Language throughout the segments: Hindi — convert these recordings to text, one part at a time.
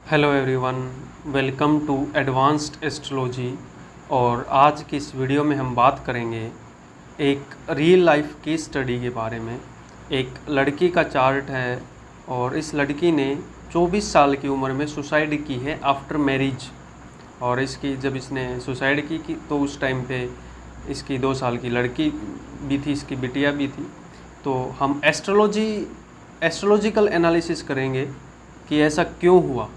Hello everyone, welcome to advanced astrology. और आज की इस वीडियो में हम बात करेंगे एक रियल लाइफ केस स्टडी के बारे में। एक लड़की का चार्ट है और इस लड़की ने 24 साल की उम्र में सुसाइड की है आफ्टर मैरिज। और इसकी जब इसने सुसाइड की तो उस टाइम पे इसकी 2 साल की लड़की भी थी, इसकी बिटिया भी थी। तो हम एस्ट्रोलॉजिकल एनालिसिस करेंगे कि ऐसा क्यों हुआ।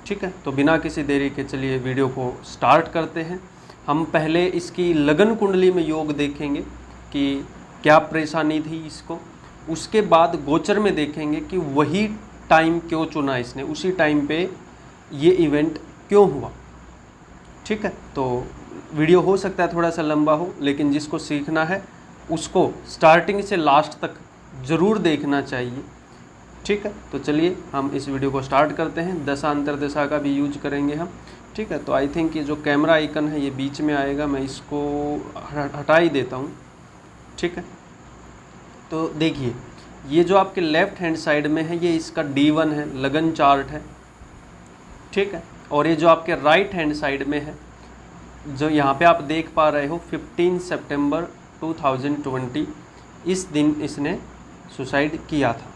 ठीक है, तो बिना किसी देरी के चलिए वीडियो को स्टार्ट करते हैं। हम पहले इसकी लगन कुंडली में योग देखेंगे कि क्या परेशानी थी इसको। उसके बाद गोचर में देखेंगे कि वही टाइम क्यों चुना इसने, उसी टाइम पे ये इवेंट क्यों हुआ। ठीक है, तो वीडियो हो सकता है थोड़ा सा लंबा हो, लेकिन जिसको सीखना है उसको स्टार्टिंग से लास्ट तक ज़रूर देखना चाहिए। ठीक है, तो चलिए हम इस वीडियो को स्टार्ट करते हैं। दशा अंतरदशा का भी यूज करेंगे हम। ठीक है, तो आई थिंक ये जो कैमरा आइकन है ये बीच में आएगा, मैं इसको हटा ही देता हूँ। ठीक है, तो देखिए ये जो आपके लेफ्ट हैंड साइड में है ये इसका D1 है, लगन चार्ट है। ठीक है, और ये जो आपके राइट हैंड साइड में है, जो यहाँ पे आप देख पा रहे हो 15 सितंबर 2020, इस दिन इसने सुसाइड किया था।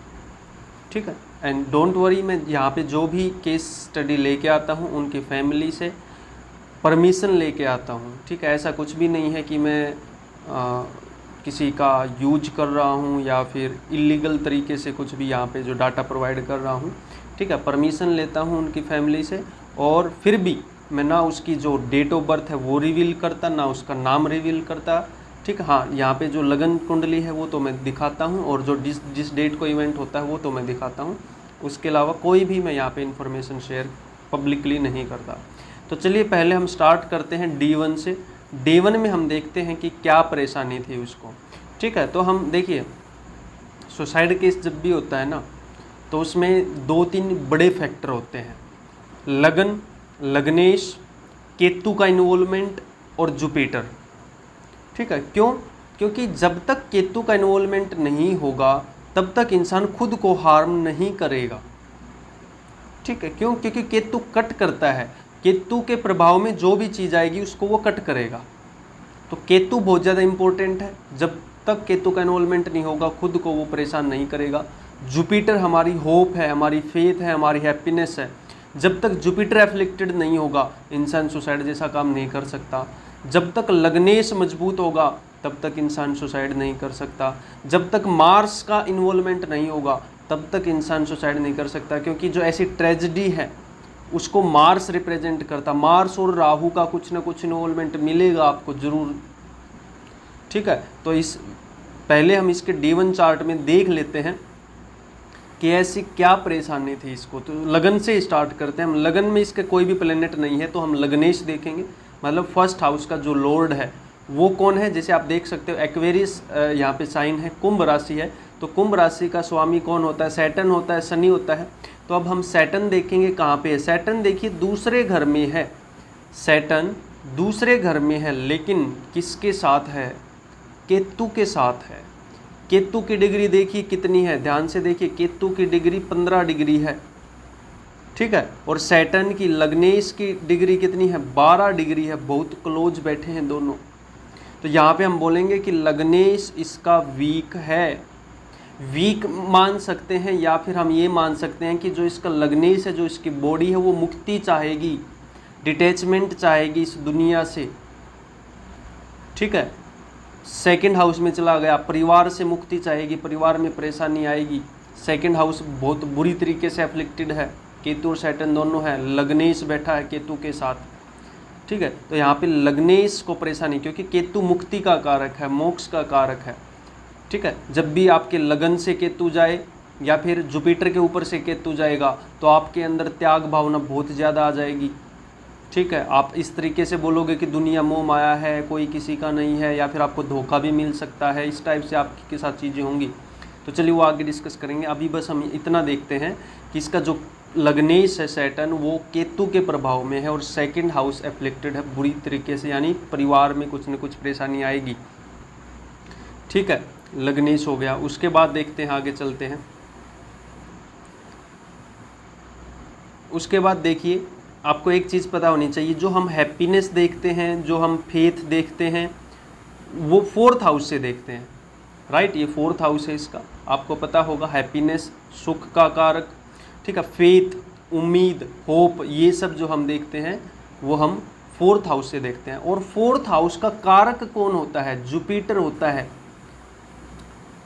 ठीक है, एंड डोंट वरी, मैं यहाँ पे जो भी केस स्टडी लेके आता हूँ उनकी फैमिली से परमिशन लेके आता हूँ। ठीक है, ऐसा कुछ भी नहीं है कि मैं किसी का यूज कर रहा हूँ या फिर इलीगल तरीके से कुछ भी यहाँ पे जो डाटा प्रोवाइड कर रहा हूँ। ठीक है, परमिशन लेता हूँ उनकी फैमिली से, और फिर भी मैं ना उसकी जो डेट ऑफ बर्थ है वो रिवील करता, ना उसका नाम रिवील करता। ठीक है, हाँ, यहाँ पे जो लगन कुंडली है वो तो मैं दिखाता हूँ, और जो जिस डेट को इवेंट होता है वो तो मैं दिखाता हूँ। उसके अलावा कोई भी मैं यहाँ पे इन्फॉर्मेशन शेयर पब्लिकली नहीं करता। तो चलिए पहले हम स्टार्ट करते हैं D1 से। D1 में हम देखते हैं कि क्या परेशानी थी उसको। ठीक है, तो हम देखिए सुसाइड केस जब भी होता है ना, तो उसमें 2-3 बड़े फैक्टर होते हैं। लगन, लग्नेश, केतु का इन्वॉल्वमेंट और जुपिटर। ठीक है, क्यों? क्योंकि जब तक केतु का इन्वॉल्वमेंट नहीं होगा तब तक इंसान खुद को हार्म नहीं करेगा। ठीक है, क्यों? क्योंकि केतु कट करता है, केतु के प्रभाव में जो भी चीज़ आएगी उसको वो कट करेगा। तो केतु बहुत ज़्यादा इंपॉर्टेंट है। जब तक केतु का इन्वॉल्वमेंट नहीं होगा खुद को वो परेशान नहीं करेगा। जुपिटर हमारी होप है, हमारी फेथ है, हमारी हैप्पीनेस है। जब तक जुपिटर एफ्लिक्टेड नहीं होगा इंसान सुसाइड जैसा काम नहीं कर सकता। जब तक लग्नेश मजबूत होगा तब तक इंसान सुसाइड नहीं कर सकता। जब तक मार्स का इन्वॉल्वमेंट नहीं होगा तब तक इंसान सुसाइड नहीं कर सकता, क्योंकि जो ऐसी ट्रेजेडी है उसको मार्स रिप्रेजेंट करता। मार्स और राहु का कुछ ना कुछ इन्वॉल्वमेंट मिलेगा आपको ज़रूर। ठीक है, तो इस पहले हम इसके D1 चार्ट में देख लेते हैं कि ऐसी क्या परेशानी थी इसको। तो लगन से स्टार्ट करते हैं हम। लगन में इसके कोई भी प्लेनेट नहीं है तो हम लग्नेश देखेंगे, मतलब फर्स्ट हाउस का जो लॉर्ड है वो कौन है। जैसे आप देख सकते हो एक्वेरियस यहाँ पे साइन है, कुंभ राशि है, तो कुंभ राशि का स्वामी कौन होता है? सैटर्न होता है, शनि होता है। तो अब हम सैटर्न देखेंगे कहाँ पे है। सैटर्न देखिए दूसरे घर में है, सैटर्न दूसरे घर में है, लेकिन किसके साथ है? केतु के साथ है। केतु की डिग्री देखिए कितनी है, ध्यान से देखिए, केतु की डिग्री 15 डिग्री है। ठीक है, और सैटर्न की, लग्नेश की डिग्री कितनी है? 12 डिग्री है। बहुत क्लोज बैठे हैं दोनों। तो यहाँ पे हम बोलेंगे कि लग्नेश इसका वीक है। वीक मान सकते हैं, या फिर हम ये मान सकते हैं कि जो इसका लग्नेश है, जो इसकी बॉडी है वो मुक्ति चाहेगी, डिटैचमेंट चाहेगी इस दुनिया से। ठीक है, सेकंड हाउस में चला गया, परिवार से मुक्ति चाहेगी, परिवार में परेशानी आएगी। सेकंड हाउस बहुत बुरी तरीके से एफ्लिक्टेड है, केतु और सैटर्न दोनों है, लग्नेश बैठा है केतु के साथ। ठीक है, तो यहाँ पे लग्नेश को परेशानी, क्योंकि केतु मुक्ति का कारक है, मोक्ष का कारक है। ठीक है, जब भी आपके लगन से केतु जाए या फिर जुपिटर के ऊपर से केतु जाएगा तो आपके अंदर त्याग भावना बहुत ज़्यादा आ जाएगी। ठीक है, आप इस तरीके से बोलोगे कि दुनिया मोह माया है, कोई किसी का नहीं है, या फिर आपको धोखा भी मिल सकता है। इस टाइप से आपके साथ चीज़ें होंगी। तो चलिए वो आगे डिस्कस करेंगे। अभी बस हम इतना देखते हैं कि इसका जो लग्नेश है सैटर्न वो केतु के प्रभाव में है और सेकंड हाउस एफ्लिक्टेड है बुरी तरीके से, यानी परिवार में कुछ न कुछ परेशानी आएगी। ठीक है, लग्नेश हो गया। उसके बाद देखते हैं, आगे चलते हैं। उसके बाद देखिए, आपको एक चीज़ पता होनी चाहिए, जो हम हैप्पीनेस देखते हैं, जो हम फेथ देखते हैं, वो 4th हाउस से देखते हैं, राइट। ये 4th हाउस है इसका, आपको पता होगा। हैप्पीनेस सुख का कारक, ठीक है। फेथ, उम्मीद, होप, ये सब जो हम देखते हैं वो हम 4th हाउस से देखते हैं। और 4th हाउस का कारक कौन होता है? जुपिटर होता है,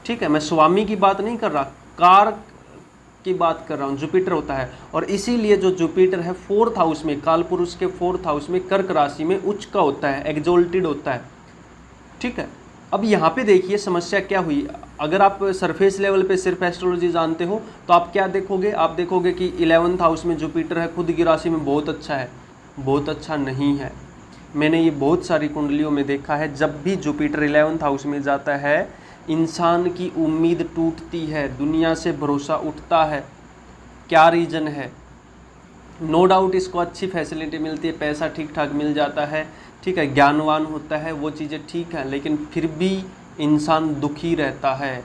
ठीक है। मैं स्वामी की बात नहीं कर रहा, कारक की बात कर रहा हूँ, जुपिटर होता है। और इसीलिए जो जुपिटर है 4th हाउस में, कालपुरुष के 4th हाउस में, कर्क राशि में उच्च का होता है, एग्जोल्टेड होता है, ठीक है। अब यहाँ पे देखिए समस्या क्या हुई। अगर आप सरफेस लेवल पे सिर्फ एस्ट्रोलॉजी जानते हो तो आप क्या देखोगे? आप देखोगे कि 11th हाउस में जुपिटर है, खुद की राशि में बहुत अच्छा है। बहुत अच्छा नहीं है। मैंने ये बहुत सारी कुंडलियों में देखा है, जब भी जुपिटर 11th हाउस में जाता है इंसान की उम्मीद टूटती है, दुनिया से भरोसा उठता है। क्या रीज़न है? नो डाउट इसको अच्छी फैसिलिटी मिलती है, पैसा ठीक ठाक मिल जाता है, ठीक है, ज्ञानवान होता है, वो चीज़ें ठीक है, लेकिन फिर भी इंसान दुखी रहता है।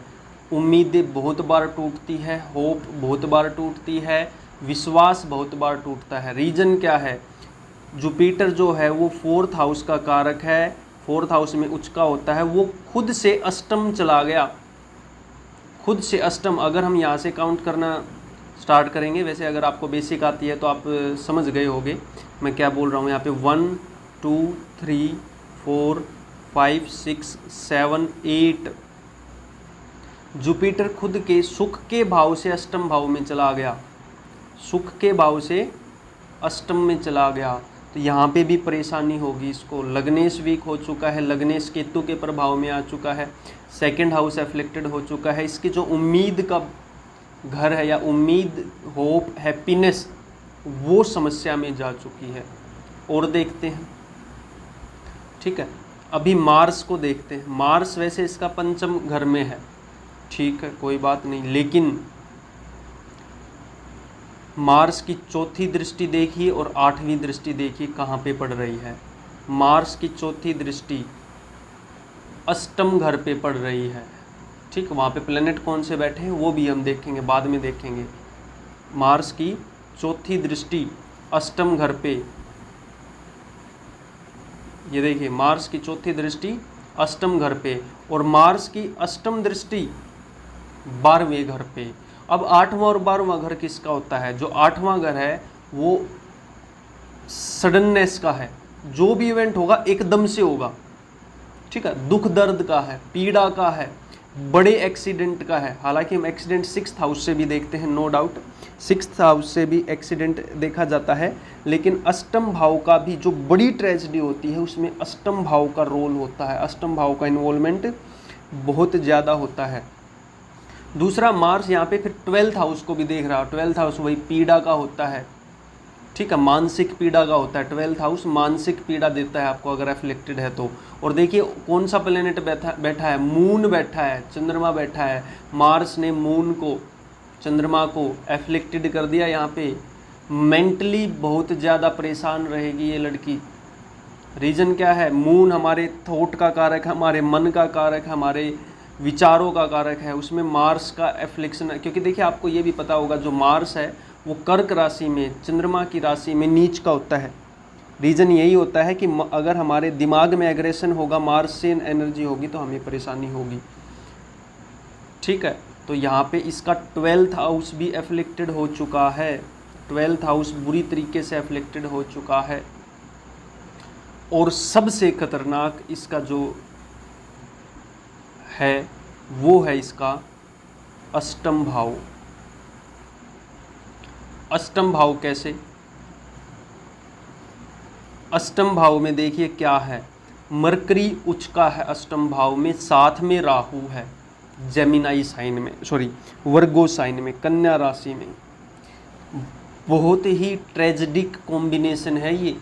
उम्मीदें बहुत बार टूटती है, होप बहुत बार टूटती है, विश्वास बहुत बार टूटता है। रीज़न क्या है? जुपिटर जो है वो 4th हाउस का कारक है, 4th हाउस में उच्च का होता है, वो खुद से अष्टम चला गया, खुद से अष्टम। अगर हम यहाँ से काउंट करना स्टार्ट करेंगे, वैसे अगर आपको बेसिक आती है तो आप समझ गए होंगे मैं क्या बोल रहा हूँ। यहाँ पे 1 2 3 4 5 6 7 8 जुपिटर खुद के सुख के भाव से अष्टम भाव में चला गया, सुख के भाव से अष्टम में चला गया। तो यहाँ पे भी परेशानी होगी इसको। लग्नेश वीक हो चुका है, लग्नेश केतु के प्रभाव में आ चुका है, 2nd हाउस एफ्लिक्टेड हो चुका है। इसकी जो उम्मीद का घर है या उम्मीद, होप, हैप्पीनेस, वो समस्या में जा चुकी है। और देखते हैं, ठीक है। अभी मार्स को देखते हैं। मार्स वैसे इसका 5th घर में है, ठीक है, कोई बात नहीं, लेकिन मार्स की 4थी दृष्टि देखिए और 8वीं दृष्टि देखिए कहाँ पे पड़ रही है। मार्स की 4थी दृष्टि अष्टम घर पे पड़ रही है, ठीक। वहाँ पे प्लेनेट कौन से बैठे हैं वो भी हम देखेंगे, बाद में देखेंगे। मार्स की 4थी दृष्टि अष्टम घर पे, ये देखिए मार्स की 4थी दृष्टि अष्टम घर पे, और मार्स की अष्टम दृष्टि 12वें घर पे। अब 8वां और 12वां घर किसका होता है? जो 8वां घर है वो सडननेस का है, जो भी इवेंट होगा एकदम से होगा, ठीक है। दुख दर्द का है, पीड़ा का है, बड़े एक्सीडेंट का है। हालांकि हम एक्सीडेंट 6th हाउस से भी देखते हैं, नो डाउट 6th हाउस से भी एक्सीडेंट देखा जाता है, लेकिन अष्टम भाव का भी जो बड़ी ट्रेजेडी होती है उसमें अष्टम भाव का रोल होता है, अष्टम भाव का इन्वॉल्वमेंट बहुत ज़्यादा होता है। दूसरा, मार्स यहाँ पे फिर 12th हाउस को भी देख रहा है। 12th हाउस वही पीड़ा का होता है, ठीक है, मानसिक पीड़ा का होता है। 12th हाउस मानसिक पीड़ा देता है आपको अगर एफ्लिक्टेड है तो। और देखिए कौन सा प्लेनेट बैठा है? मून बैठा है, चंद्रमा बैठा है। मार्स ने मून को, चंद्रमा को एफ्लिक्टेड कर दिया। यहाँ पे मेंटली बहुत ज़्यादा परेशान रहेगी ये लड़की। रीज़न क्या है? मून हमारे थॉट का कारक है, हमारे मन का कारक है, हमारे विचारों का कारक है, उसमें मार्स का एफ्लिक्शन है। क्योंकि देखिए आपको ये भी पता होगा जो मार्स है वो कर्क राशि में, चंद्रमा की राशि में नीच का होता है। रीज़न यही होता है कि अगर हमारे दिमाग में एग्रेशन होगा, मार्स से एनर्जी होगी तो हमें परेशानी होगी, ठीक है। तो यहाँ पे इसका 12th हाउस भी एफ्लिक्टेड हो चुका है, 12th हाउस बुरी तरीके से एफ्लिक्टेड हो चुका है। और सबसे खतरनाक इसका जो है वो है इसका अष्टम भाव। अष्टम भाव कैसे? अष्टम भाव में देखिए क्या है, मरकरी उच्च का है अष्टम भाव में, साथ में राहु है जेमिनाई साइन में, सॉरी वर्गो साइन में, कन्या राशि में। बहुत ही ट्रेजेडिक कॉम्बिनेशन है ये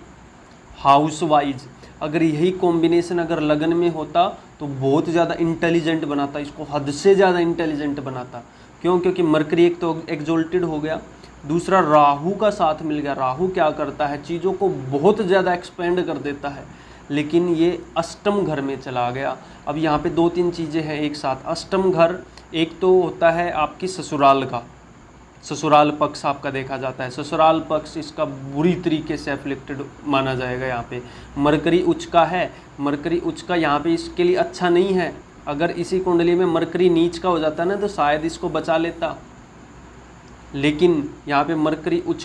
हाउस वाइज। अगर यही कॉम्बिनेशन अगर लगन में होता तो बहुत ज़्यादा इंटेलिजेंट बनाता, इसको हद से ज़्यादा इंटेलिजेंट बनाता। क्यों? क्योंकि मरकरी एक तो एग्जोल्टेड हो गया, दूसरा राहु का साथ मिल गया। राहु क्या करता है? चीज़ों को बहुत ज़्यादा एक्सपेंड कर देता है, लेकिन ये अष्टम घर में चला गया। अब यहाँ पे 2-3 चीज़ें हैं एक साथ। अष्टम घर एक तो होता है आपकी ससुराल का, ससुराल पक्ष आपका देखा जाता है, ससुराल पक्ष इसका बुरी तरीके से एफ्लिक्टेड माना जाएगा। यहाँ पे मरकरी उच्च का है, मरकरी उच्च का यहाँ पे इसके लिए अच्छा नहीं है। अगर इसी कुंडली में मरकरी नीच का हो जाता ना तो शायद इसको बचा लेता, लेकिन यहाँ पे मरकरी उच्च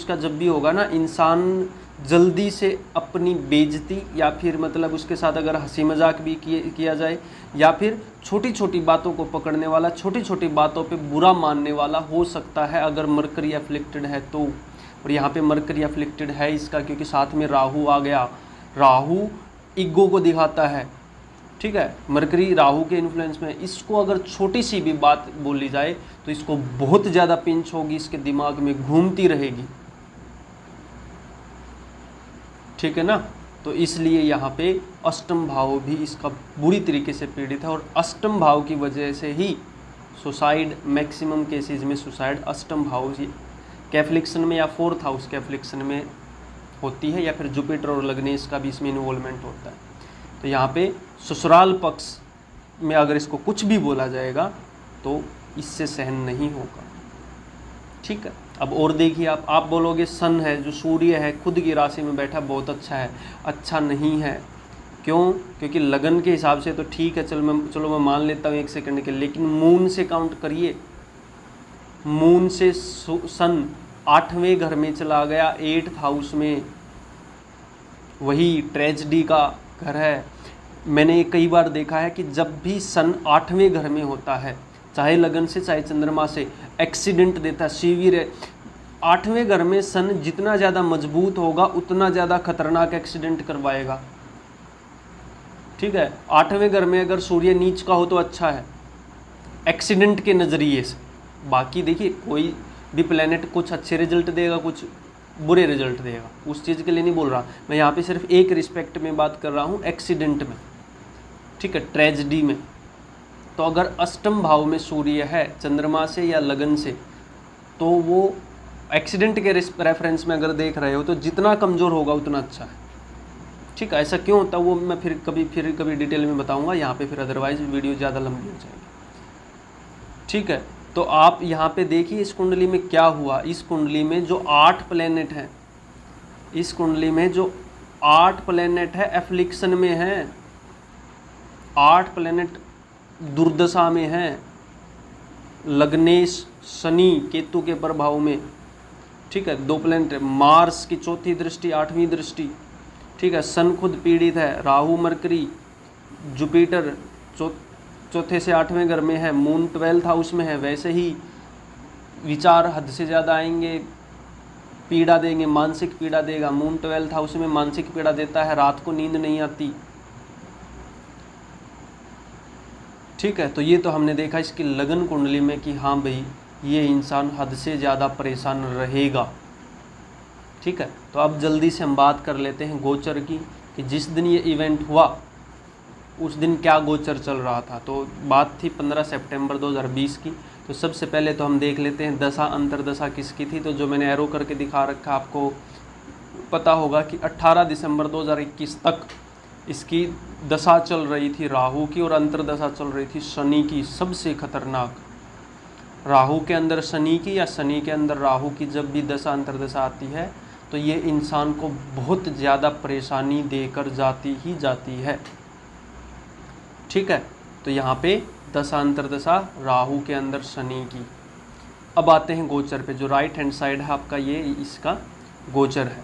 का जब भी होगा ना, इंसान जल्दी से अपनी बेइज्जती या फिर मतलब उसके साथ अगर हंसी मजाक भी किया जाए या फिर छोटी छोटी बातों को पकड़ने वाला, छोटी छोटी बातों पे बुरा मानने वाला हो सकता है अगर मरकरी एफ्लिक्टेड है तो। और यहाँ पे मरकरी एफ्लिक्टेड है इसका क्योंकि साथ में राहु आ गया। राहु ईगो को दिखाता है, ठीक है, मरकरी राहु के इन्फ्लुएंस में। इसको अगर छोटी सी भी बात बोली जाए तो इसको बहुत ज़्यादा पिंच होगी, इसके दिमाग में घूमती रहेगी, ठीक है ना। तो इसलिए यहाँ पे अष्टम भाव भी इसका बुरी तरीके से पीड़ित है, और अष्टम भाव की वजह से ही सुसाइड, मैक्सिमम केसेस में सुसाइड अष्टम भाव के एफ्लिक्शन में या फोर्थ हाउस के एफ्लिक्शन में होती है, या फिर जुपिटर और लग्नेश का भी इसमें इन्वॉल्वमेंट होता है। तो यहाँ पे ससुराल पक्ष में अगर इसको कुछ भी बोला जाएगा तो इससे सहन नहीं होगा, ठीक है। अब और देखिए, आप बोलोगे सन है जो सूर्य है खुद की राशि में बैठा बहुत अच्छा है, अच्छा नहीं है। क्यों? क्योंकि लगन के हिसाब से तो ठीक है, चलो मैं मान लेता हूँ 1 सेकंड के, लेकिन मून से काउंट करिए। मून से सन 8वें घर में चला गया, 8th हाउस में, वही ट्रेजेडी का घर है। मैंने कई बार देखा है कि जब भी सन 8वें घर में होता है, चाहे लगन से चाहे चंद्रमा से, एक्सीडेंट देता है, सीवियर है। 8वें घर में सन जितना ज़्यादा मजबूत होगा उतना ज़्यादा खतरनाक एक्सीडेंट करवाएगा, ठीक है। 8वें घर में अगर सूर्य नीच का हो तो अच्छा है एक्सीडेंट के नज़रिए से। बाकी देखिए कोई भी प्लेनेट कुछ अच्छे रिजल्ट देगा, कुछ बुरे रिजल्ट देगा, उस चीज़ के लिए नहीं बोल रहा मैं। यहाँ पे सिर्फ एक रिस्पेक्ट में बात कर रहा हूँ, एक्सीडेंट में, ठीक है, ट्रेजेडी में। तो अगर अष्टम भाव में सूर्य है चंद्रमा से या लगन से, तो वो एक्सीडेंट के रेफरेंस में अगर देख रहे हो तो जितना कमज़ोर होगा उतना अच्छा है, ठीक है। ऐसा क्यों होता है वो मैं फिर कभी डिटेल में बताऊंगा यहाँ पे, फिर अदरवाइज वीडियो ज़्यादा लंबी हो जाएगी, ठीक है। तो आप यहाँ पे देखिए इस कुंडली में क्या हुआ। इस कुंडली में जो 8 प्लेनेट हैं, इस कुंडली में जो 8 प्लेनेट है एफ्लिक्शन में है, 8 प्लेनेट दुर्दशा में है, लग्नेश शनि केतु के प्रभाव में, ठीक है। 2 प्लेनेट, मार्स की 4थी दृष्टि 8वीं दृष्टि, ठीक है। सन खुद पीड़ित है, राहु मरकरी, जुपिटर चौथे से 8वें घर में है, मून 12th हाउस में है। वैसे ही विचार हद से ज़्यादा आएंगे, पीड़ा देंगे, मानसिक पीड़ा देगा। मून 12th हाउस में मानसिक पीड़ा देता है, रात को नींद नहीं आती, ठीक है। तो ये तो हमने देखा इसकी लगन कुंडली में कि हाँ भाई ये इंसान हद से ज़्यादा परेशान रहेगा, ठीक है। तो अब जल्दी से हम बात कर लेते हैं गोचर की, कि जिस दिन ये इवेंट हुआ उस दिन क्या गोचर चल रहा था। तो बात थी 15 सितंबर 2020 की। तो सबसे पहले तो हम देख लेते हैं दशा अंतरदशा किसकी थी। तो जो मैंने एरो करके दिखा रखा आपको पता होगा कि 18 दिसंबर 2021 तक इसकी दशा चल रही थी राहु की, और अंतरदशा चल रही थी शनि की, सबसे खतरनाक। राहु के अंदर शनि की या शनि के अंदर राहु की जब भी दशा अंतरदशा आती है तो ये इंसान को बहुत ज़्यादा परेशानी देकर जाती ही जाती है, ठीक है। तो यहाँ पे दशा अंतरदशा राहु के अंदर शनि की। अब आते हैं गोचर पे, जो राइट हैंड साइड है आपका ये इसका गोचर है।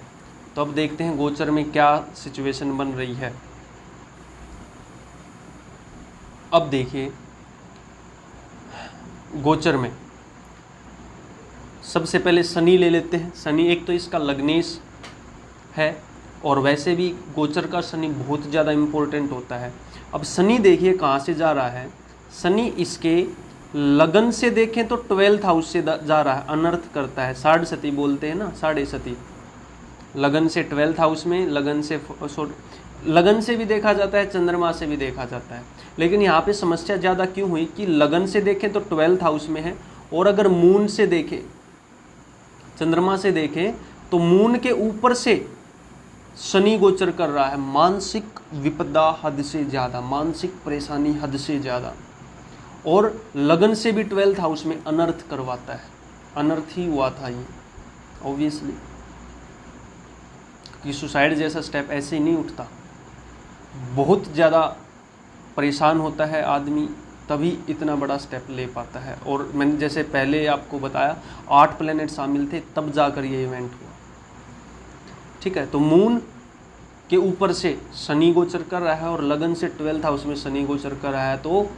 तो अब देखते हैं गोचर में क्या सिचुएशन बन रही है। अब देखिए गोचर में सबसे पहले शनि ले लेते हैं। शनि एक तो इसका लग्नेश है, और वैसे भी गोचर का शनि बहुत ज़्यादा इम्पोर्टेंट होता है। अब शनि देखिए कहाँ से जा रहा है। शनि इसके लगन से देखें तो 12th हाउस से जा रहा है, अनर्थ करता है, साढ़ सती बोलते हैं ना, साढ़े सती। लगन से 12th हाउस में, लगन से भी देखा जाता है, चंद्रमा से भी देखा जाता है। लेकिन यहाँ पे समस्या ज़्यादा क्यों हुई कि लगन से देखें तो 12th हाउस में है, और अगर मून से देखें, चंद्रमा से देखें तो मून के ऊपर से शनि गोचर कर रहा है। मानसिक विपदा हद से ज़्यादा, मानसिक परेशानी हद से ज़्यादा, और लगन से भी 12th हाउस में अनर्थ करवाता है। अनर्थ ही हुआ था ये ऑब्वियसली, कि सुसाइड जैसा स्टेप ऐसे ही नहीं उठता, बहुत ज़्यादा परेशान होता है आदमी तभी इतना बड़ा स्टेप ले पाता है। और मैंने जैसे पहले आपको बताया 8 प्लैनेट शामिल थे तब जाकर ये इवेंट हुआ। ठीक है, तो मून के ऊपर से शनि गोचर कर रहा है और लगन से 12th हाउस में शनि गोचर कर रहा है, तो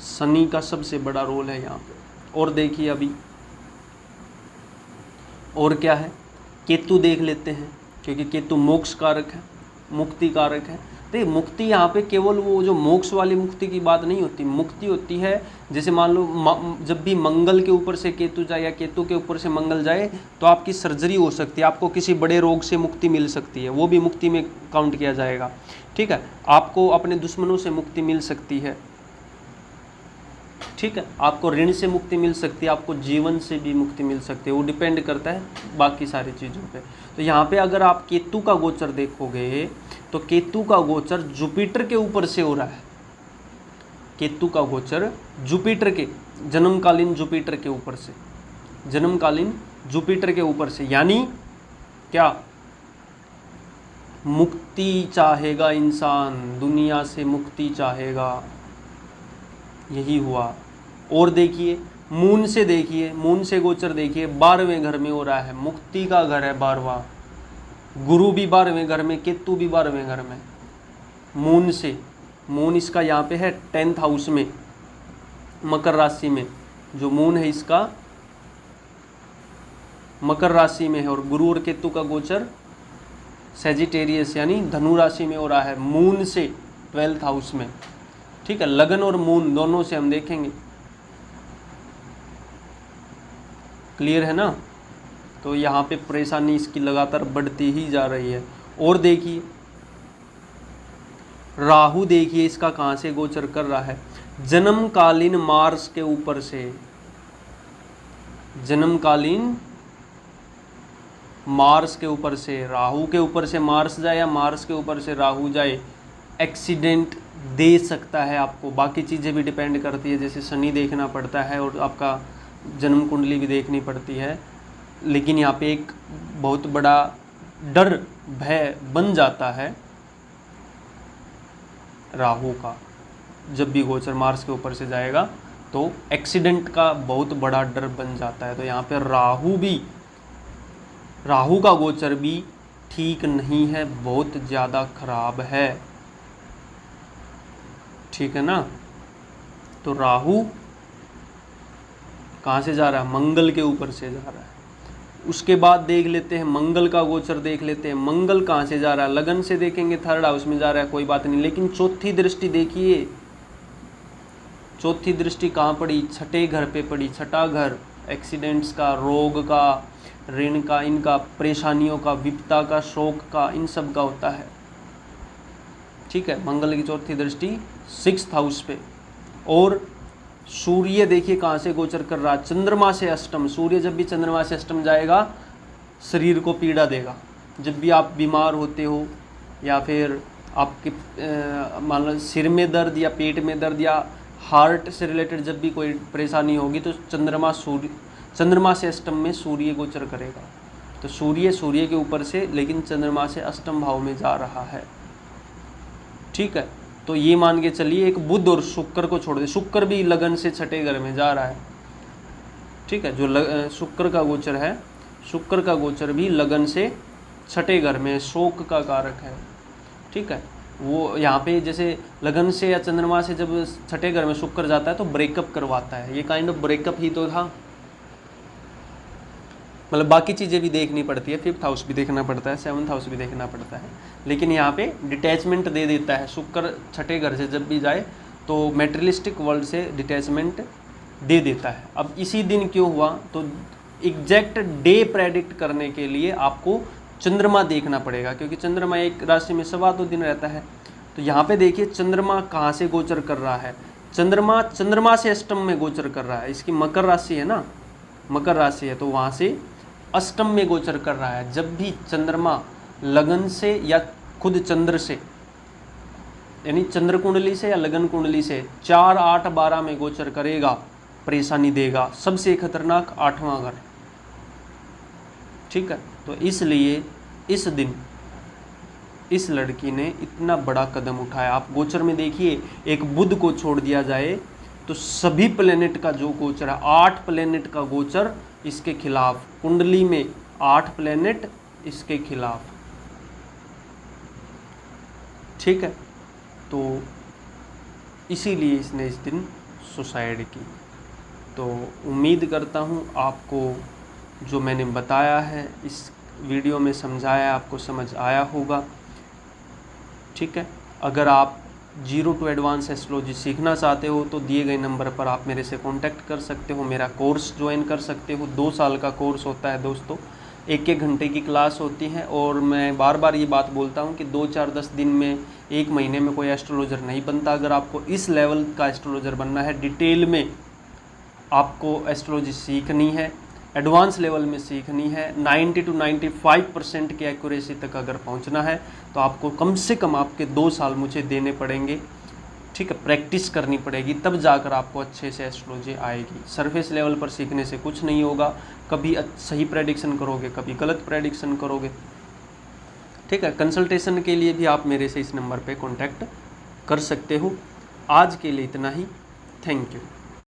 शनि का सबसे बड़ा रोल है यहाँ पे। और देखिए अभी और क्या है, केतु देख लेते हैं, क्योंकि केतु मोक्ष कारक है, मुक्ति कारक है। तो मुक्ति यहाँ पे केवल वो जो मोक्ष वाली मुक्ति की बात नहीं होती, मुक्ति होती है जैसे मान लो जब भी मंगल के ऊपर से केतु जाए या केतु के ऊपर से मंगल जाए तो आपकी सर्जरी हो सकती है, आपको किसी बड़े रोग से मुक्ति मिल सकती है, वो भी मुक्ति में काउंट किया जाएगा। ठीक है, आपको अपने दुश्मनों से मुक्ति मिल सकती है। ठीक है, आपको ऋण से मुक्ति मिल सकती है, आपको जीवन से भी मुक्ति मिल सकती है, वो डिपेंड करता है बाकी सारी चीज़ों पे। तो यहाँ पे अगर आप केतु का गोचर देखोगे तो केतु का गोचर जुपिटर के ऊपर से हो रहा है। केतु का गोचर जुपिटर के जन्मकालीन जुपिटर के ऊपर से, जन्मकालीन जुपिटर के ऊपर से, यानी क्या, मुक्ति चाहेगा इंसान, दुनिया से मुक्ति चाहेगा, यही हुआ। और देखिए मून से, देखिए मून से गोचर देखिए 12वें घर में हो रहा है, मुक्ति का घर है 12वां, गुरु भी 12वें घर में, केतु भी 12वें घर में। मून से, मून इसका यहाँ पे है 10th हाउस में, मकर राशि में, जो मून है इसका मकर राशि में है, और गुरु और केतु का गोचर सेजिटेरियस यानी धनु राशि में हो रहा है, मून से 12th हाउस में। ठीक है, लगन और मून दोनों से हम देखेंगे, क्लियर है ना। तो यहाँ पे परेशानी इसकी लगातार बढ़ती ही जा रही है। और देखिए राहु, देखिए इसका कहाँ से गोचर कर रहा है, जन्मकालीन मार्स के ऊपर से, जन्मकालीन मार्स के ऊपर से, राहु के ऊपर से मार्स जाए या मार्स के ऊपर से राहु जाए, एक्सीडेंट दे सकता है आपको। बाकी चीज़ें भी डिपेंड करती है, जैसे शनि देखना पड़ता है और आपका जन्म कुंडली भी देखनी पड़ती है। लेकिन यहाँ पे एक बहुत बड़ा डर भय बन जाता है राहु का, जब भी गोचर मार्स के ऊपर से जाएगा तो एक्सीडेंट का बहुत बड़ा डर बन जाता है। तो यहाँ पे राहु का गोचर भी ठीक नहीं है, बहुत ज़्यादा खराब है। ठीक है ना। तो राहु कहाँ से जा रहा है, मंगल के ऊपर से जा रहा है। उसके बाद देख लेते हैं मंगल का गोचर, देख लेते हैं मंगल कहाँ से जा रहा है। लगन से देखेंगे 3rd हाउस में जा रहा है, कोई बात नहीं, लेकिन चौथी दृष्टि देखिए, चौथी दृष्टि कहाँ पड़ी, 6ठे घर पे पड़ी। 6ठा घर एक्सीडेंट्स का, रोग का, ऋण का, इनका, परेशानियों का, विपदा का, शोक का, इन सब का होता है। ठीक है, मंगल की चौथी दृष्टि 6th हाउस पे। और सूर्य देखिए कहाँ से गोचर कर रहा है, चंद्रमा से अष्टम। सूर्य जब भी चंद्रमा से अष्टम जाएगा शरीर को पीड़ा देगा। जब भी आप बीमार होते हो या फिर आपके मान लो सिर में दर्द या पेट में दर्द या हार्ट से रिलेटेड जब भी कोई परेशानी होगी तो चंद्रमा से अष्टम में सूर्य गोचर करेगा। तो सूर्य के ऊपर से लेकिन चंद्रमा से अष्टम भाव में जा रहा है। ठीक है, तो ये मान के चलिए एक बुध और शुक्र को छोड़ दे, शुक्र भी लगन से 6ठे घर में जा रहा है। ठीक है, जो शुक्र का गोचर है, शुक्र का गोचर भी लगन से 6ठे घर में, शोक का कारक है। ठीक है, वो यहाँ पे जैसे लगन से या चंद्रमा से जब 6ठे घर में शुक्र जाता है तो ब्रेकअप करवाता है। ये काइंड ऑफ ब्रेकअप ही तो था। मतलब बाकी चीज़ें भी देखनी पड़ती है, 5th हाउस भी देखना पड़ता है, 7th हाउस भी देखना पड़ता है, लेकिन यहाँ पे डिटैचमेंट दे देता है। शुक्र 6ठे घर से जब भी जाए तो मेटेरियलिस्टिक वर्ल्ड से डिटैचमेंट दे देता है। अब इसी दिन क्यों हुआ, तो एग्जैक्ट डे प्रेडिक्ट करने के लिए आपको चंद्रमा देखना पड़ेगा, क्योंकि चंद्रमा एक राशि में 2.25 दिन रहता है। तो यहाँ पे देखिए चंद्रमा कहाँ से गोचर कर रहा है, चंद्रमा से अष्टम में गोचर कर रहा है। इसकी मकर राशि है ना, मकर राशि है, तो वहाँ से अष्टम में गोचर कर रहा है। जब भी चंद्रमा लगन से या खुद चंद्र से यानी चंद्र कुंडली से या लगन कुंडली से 4, 8, 12 में गोचर करेगा परेशानी देगा। सबसे खतरनाक 8वां घर, ठीक है। तो इसलिए इस दिन इस लड़की ने इतना बड़ा कदम उठाया। आप गोचर में देखिए, एक बुध को छोड़ दिया जाए तो सभी प्लेनेट का जो गोचर है, 8 प्लेनेट का गोचर इसके खिलाफ, कुंडली में 8 प्लेनेट इसके खिलाफ, ठीक है। तो इसीलिए इसने इस दिन सुसाइड की। तो उम्मीद करता हूँ आपको जो मैंने बताया है, इस वीडियो में समझाया, आपको समझ आया होगा, ठीक है। अगर आप 0 to एडवांस एस्ट्रोलॉजी सीखना चाहते हो तो दिए गए नंबर पर आप मेरे से कांटेक्ट कर सकते हो, मेरा कोर्स ज्वाइन कर सकते हो। 2 साल का कोर्स होता है दोस्तों, 1-1 घंटे की क्लास होती है। और मैं बार बार ये बात बोलता हूँ कि 2-4-10 दिन में, 1 महीने में कोई एस्ट्रोलॉजर नहीं बनता। अगर आपको इस लेवल का एस्ट्रोलॉजर बनना है, डिटेल में आपको एस्ट्रोलॉजी सीखनी है, एडवांस लेवल में सीखनी है, 90 to 95% की एक्यूरेसी तक अगर पहुंचना है तो आपको कम से कम आपके 2 साल मुझे देने पड़ेंगे, ठीक है। प्रैक्टिस करनी पड़ेगी, तब जाकर आपको अच्छे से एस्ट्रोलॉजी आएगी। सरफेस लेवल पर सीखने से कुछ नहीं होगा। कभी सही प्रेडिक्शन करोगे, कभी गलत प्रेडिक्शन करोगे, ठीक है। कंसल्टेशन के लिए भी आप मेरे से इस नंबर पे कांटेक्ट कर सकते हो। आज के लिए इतना ही। Thank you.